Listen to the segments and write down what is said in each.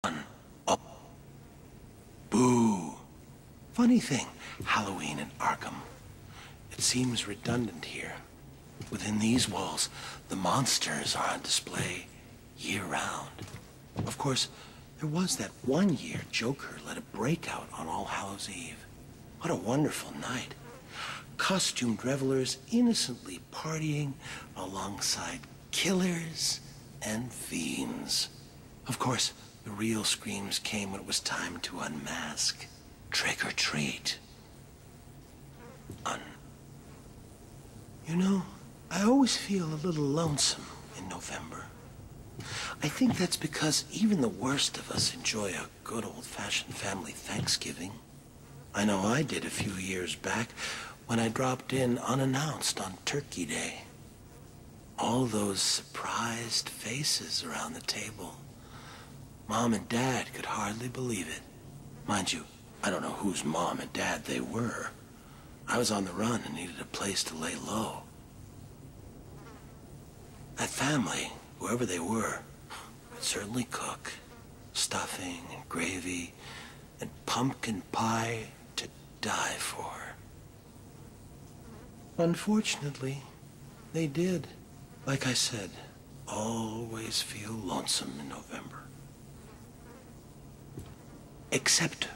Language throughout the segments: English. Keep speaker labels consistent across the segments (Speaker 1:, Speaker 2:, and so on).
Speaker 1: Oh, boo. Funny thing, Halloween in Arkham. It seems redundant here. Within these walls, the monsters are on display year-round. Of course, there was that one year Joker led a breakout on All Hallows Eve. What a wonderful night. Costumed revelers innocently partying alongside killers and fiends. Of course, the real screams came when it was time to unmask. Trick or treat. You know, I always feel a little lonesome in November. I think that's because even the worst of us enjoy a good old-fashioned family Thanksgiving. I know I did a few years back when I dropped in unannounced on Turkey Day. All those surprised faces around the table. Mom and Dad could hardly believe it. Mind you, I don't know whose mom and dad they were. I was on the run and needed a place to lay low. That family, whoever they were, could certainly cook. Stuffing and gravy and pumpkin pie to die for. Unfortunately, they did. Like I said, always feel lonesome in November. Except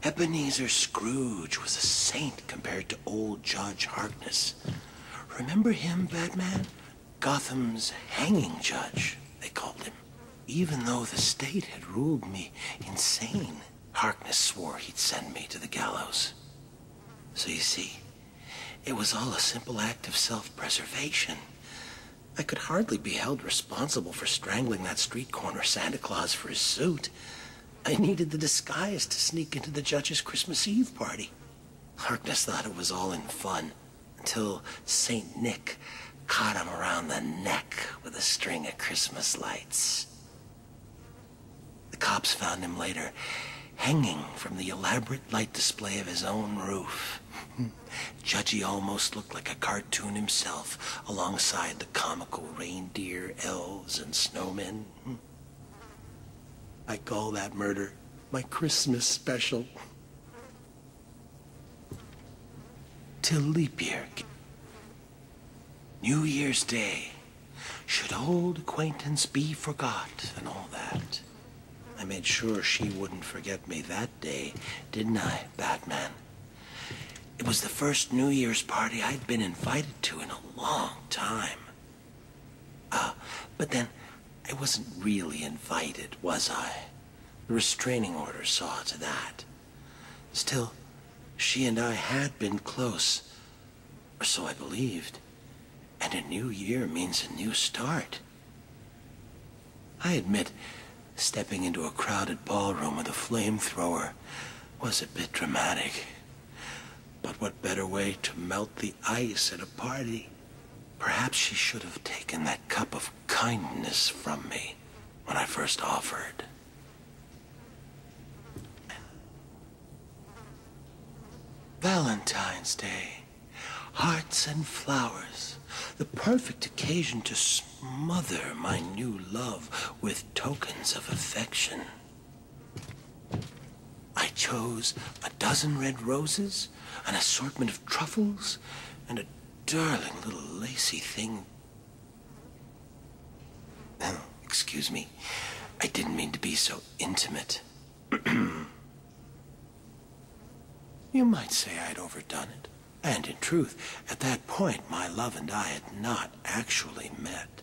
Speaker 1: Ebenezer Scrooge was a saint compared to old Judge Harkness. Remember him, Batman? Gotham's hanging judge, they called him. Even though the state had ruled me insane, Harkness swore he'd send me to the gallows. So you see, it was all a simple act of self-preservation. I could hardly be held responsible for strangling that street corner Santa Claus for his suit. I needed the disguise to sneak into the judge's Christmas Eve party. Harkness thought it was all in fun, until Saint Nick caught him around the neck with a string of Christmas lights. The cops found him later, hanging from the elaborate light display of his own roof. Judgy almost looked like a cartoon himself, alongside the comical reindeer, elves, and snowmen. I call that murder my Christmas special. Till leap year. New Year's Day. Should old acquaintance be forgot and all that. I made sure she wouldn't forget me that day, didn't I, Batman? It was the first New Year's party I'd been invited to in a long time. But then I wasn't really invited, was I? The restraining order saw to that. Still, she and I had been close, or so I believed. And a new year means a new start. I admit, stepping into a crowded ballroom with a flamethrower was a bit dramatic. But what better way to melt the ice at a party? Perhaps she should have taken that cup of kindness from me when I first offered. Valentine's Day. Hearts and flowers. The perfect occasion to smother my new love with tokens of affection. I chose a dozen red roses, an assortment of truffles, and a darling little lacy thing. Excuse me. I didn't mean to be so intimate. You might say I'd overdone it. And in truth, at that point, my love and I had not actually met.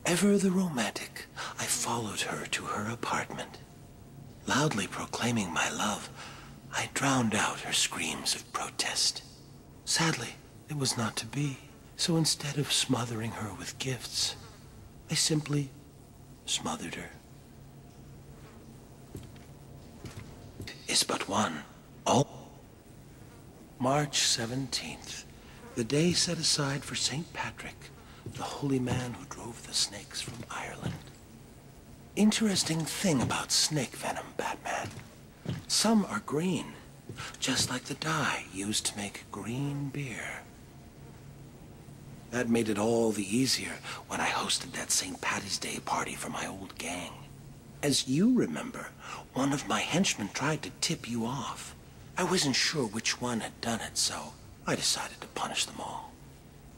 Speaker 1: Ever the romantic, I followed her to her apartment. Loudly proclaiming my love, I drowned out her screams of protest. Sadly, it was not to be. So instead of smothering her with gifts, I simply smothered her. Is but one. Oh. March 17th, the day set aside for St. Patrick, the holy man who drove the snakes from Ireland. Interesting thing about snake venom, Batman. Some are green, just like the dye used to make green beer. That made it all the easier when I hosted that St. Patty's Day party for my old gang. As you remember, one of my henchmen tried to tip you off. I wasn't sure which one had done it, so I decided to punish them all.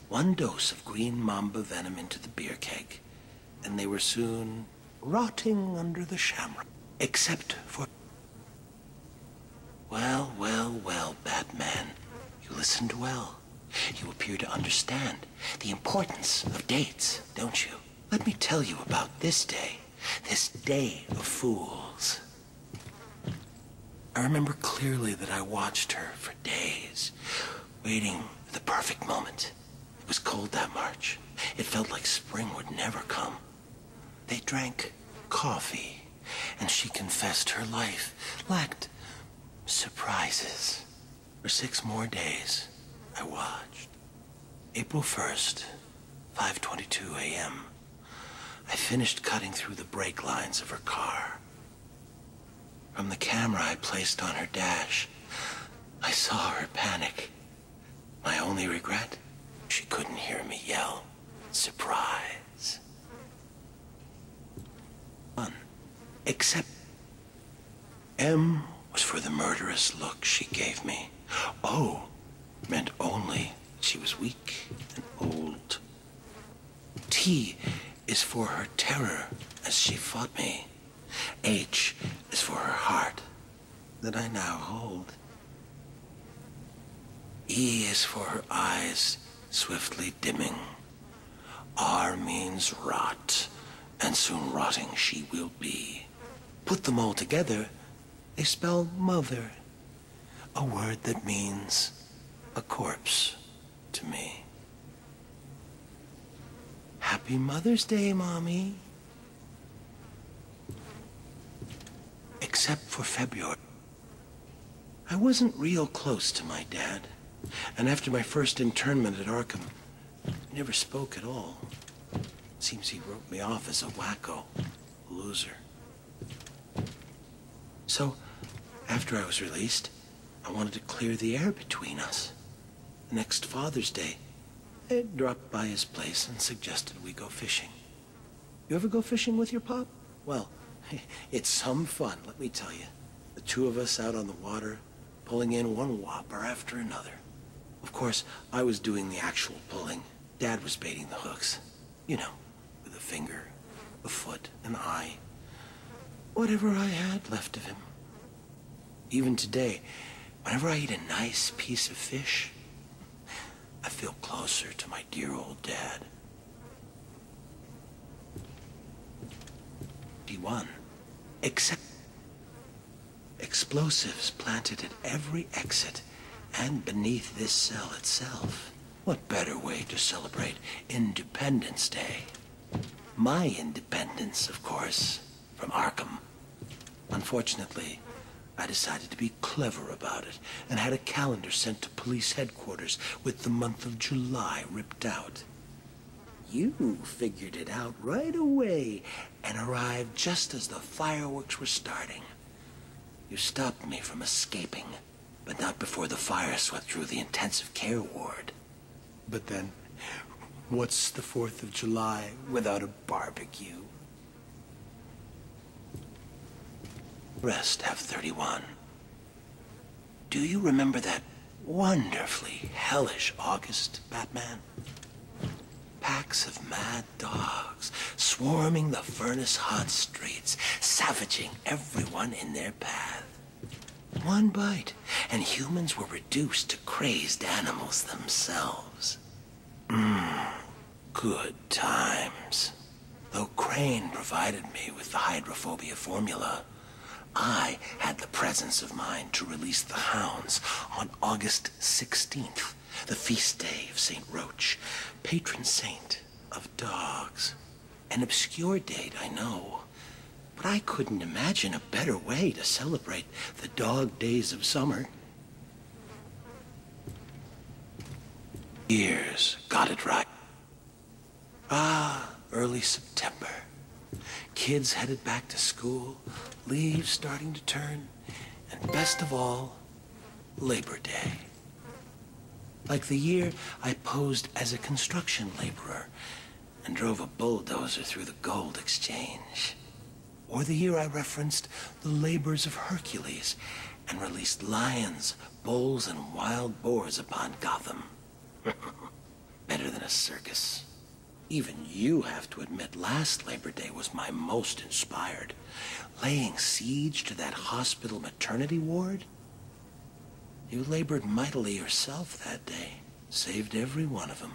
Speaker 1: 1 dose of green mamba venom into the beer keg, and they were soon rotting under the shamrock. Except for... Well, Batman. You listened well. You appear to understand the importance of dates, don't you? Let me tell you about this day of fools. I remember clearly that I watched her for days, waiting for the perfect moment. It was cold that March. It felt like spring would never come. They drank coffee, and she confessed her life lacked surprises. For 6 more days, I watched. April 1st, 5:22 a.m. I finished cutting through the brake lines of her car. From the camera I placed on her dash, I saw her panic. My only regret? She couldn't hear me yell, surprise. Except M was for the murderous look she gave me. O meant only she was weak and old. T is for her terror as she fought me. H is for her heart that I now hold. E is for her eyes swiftly dimming. R means rot, and soon rotting she will be. Put them all together, they spell mother, a word that means a corpse to me. Happy Mother's Day, Mommy. Except for February. I wasn't real close to my dad, and after my first internment at Arkham, we never spoke at all. Seems he wrote me off as a wacko, a loser. So, after I was released, I wanted to clear the air between us. The next Father's Day, I dropped by his place and suggested we go fishing. You ever go fishing with your pop? Well, it's some fun, let me tell you. The 2 of us out on the water, pulling in one whopper after another. Of course, I was doing the actual pulling. Dad was baiting the hooks. You know, with a finger, a foot, an eye. Whatever I had left of him. Even today, whenever I eat a nice piece of fish, I feel closer to my dear old dad. D1. Except explosives planted at every exit and beneath this cell itself. What better way to celebrate Independence Day? My independence, of course, from Arkham. Unfortunately, I decided to be clever about it and had a calendar sent to police headquarters with the month of July ripped out. You figured it out right away and arrived just as the fireworks were starting. You stopped me from escaping, but not before the fire swept through the intensive care ward. But then, what's the 4th of July without a barbecue? Rest have 31. Do you remember that wonderfully hellish August, Batman? Packs of mad dogs swarming the furnace-hot streets, savaging everyone in their path. One bite, and humans were reduced to crazed animals themselves. Good times. Though Crane provided me with the hydrophobia formula, I had the presence of mind to release the hounds on August 16th, the feast day of St. Roach, patron saint of dogs. An obscure date, I know, but I couldn't imagine a better way to celebrate the dog days of summer. Years got it right. Early September. Kids headed back to school, leaves starting to turn, and best of all, Labor Day. Like the year I posed as a construction laborer and drove a bulldozer through the gold exchange. Or the year I referenced the labors of Hercules and released lions, bulls, and wild boars upon Gotham. Better than a circus. Even you have to admit last Labor Day was my most inspired. Laying siege to that hospital maternity ward? You labored mightily yourself that day. Saved every one of them.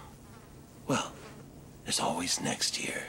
Speaker 1: Well, there's always next year.